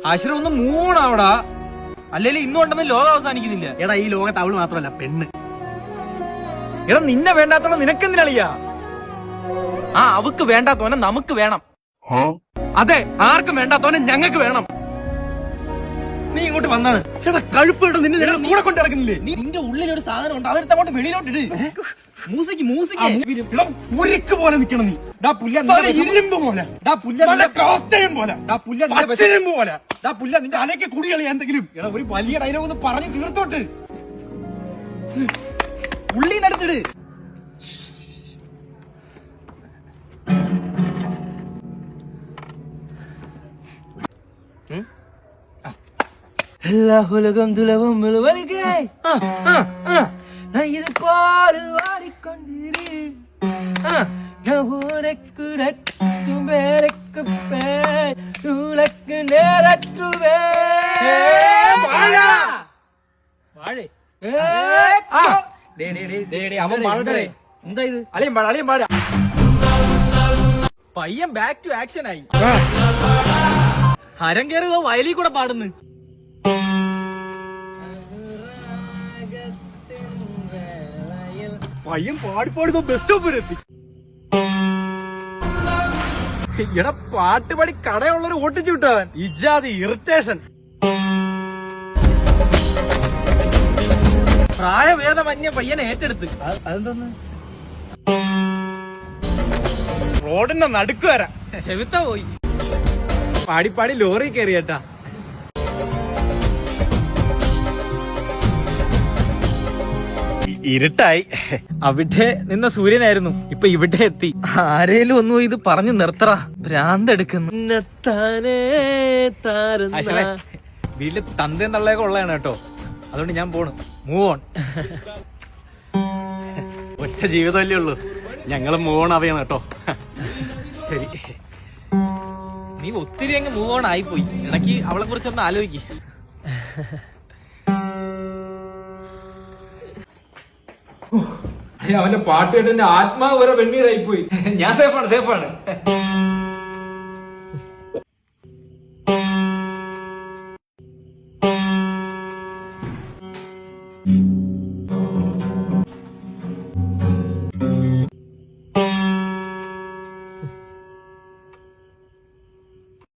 അശ്ര ഒന്ന് മൂണാവടാ, അല്ലേലും ഇന്നുകൊണ്ടൊന്നും ലോകം അവസാനിക്കുന്നില്ല. എടാ ഈ ലോകത്ത് അവള് മാത്രമല്ല പെണ്ണ്. എടാ നിന്നെ വേണ്ടാത്തോളം നിനക്കെന്തിനളിയാ? ആ അവക്ക് വേണ്ടാത്തോനെ നമുക്ക് വേണം. അതെ, ആർക്കും വേണ്ടാത്തോനെ ഞങ്ങൾക്ക് വേണം. നീ ഇങ്ങോട്ട് വന്നാണ്. ചേട്ടാ കഴുപ്പ് നിന്നെ കൂടെ കൊണ്ട് നടക്കുന്നില്ലേ? നിന്റെ ഉള്ളിലൊരു സാധനം ഉണ്ട്, അതെടുത്ത് അങ്ങോട്ട് വെളിയിലോട്ട് ഇട്. മൂസിക്ക് ഉരുക്ക് പോലെ നിക്കണം നീ. ഇരുമ്പ് പോലെ, കാസ്റ്റയം പോലെ, പോലെ. നിന്റെ അലയ്ക്ക് കുടികളി എന്തെങ്കിലും. എടാ ഒരു വലിയ ഡയലോഗ് ഒന്ന് പറഞ്ഞു തീർത്തോട്ട്. ഉള്ളി നടത്തിട്. எல்லா உலகம் துலவும் முழுவதுகே நான் இது பாடு வாடிக்கொண்டிரு நான் ஊருக்கு ரக்கும் பேருக்கு உனக்கு நேரற்றுவே വാഴേ അവൻ പാടേ. എന്താ ഇത്? അളിയൻ പാട. പയ്യൻ ബാക്ക് ടു ആക്ഷൻ ആയി. ഹരം കയറിയതോ വയലിൽ കൂടെ പാടുന്നു. പയ്യൻ പാടിപ്പാടിതോ ബസ് സ്റ്റോപ്പ് വരെ എത്തി. എടാ പാട്ട് പാടി കടയുള്ളൊരു ഓട്ടിച്ചു വിട്ടവൻ. ഇജാതി ഇറിറ്റേഷൻ. പ്രായഭേദമന്യ പയ്യനെ ഏറ്റെടുത്ത്. അതെന്തോന്ന്? റോഡിന്റെ നടുക്ക് വരാം. ചെവിത്ത പോയി. പാടിപ്പാടി ലോറി കയറിയേട്ടാ. ഇരുട്ടായി. അവിടെ നിന്ന സൂര്യനായിരുന്നു, ഇപ്പൊ ഇവിടെ എത്തി. ആരേലും ഒന്നും ഇത് പറഞ്ഞു നിർത്തറ, ഭ്രാന്തെടുക്കുന്നു. വീട്ടില് തന്തയും തള്ളയൊക്കെ ഉള്ളതാണ് കേട്ടോ, അതുകൊണ്ട് ഞാൻ പോണു. Move on. ഒറ്റ ജീവിതമല്ലേ ഉള്ളൂ, ഞങ്ങള് മൂവ് ഓൺ അവയാണ് കേട്ടോ. ശരി, നീ ഒത്തിരി അങ്ങ് മൂവ് ഓൺ ആയിപ്പോയി. ഇടയ്ക്ക് അവളെ കുറിച്ചൊന്ന് ആലോചിക്ക്. അവന്റെ പാട്ട് കേട്ട് എന്റെ ആത്മാവ് വരെ വെണ്ണീറായി പോയി. ഞാൻ സേഫാണ്.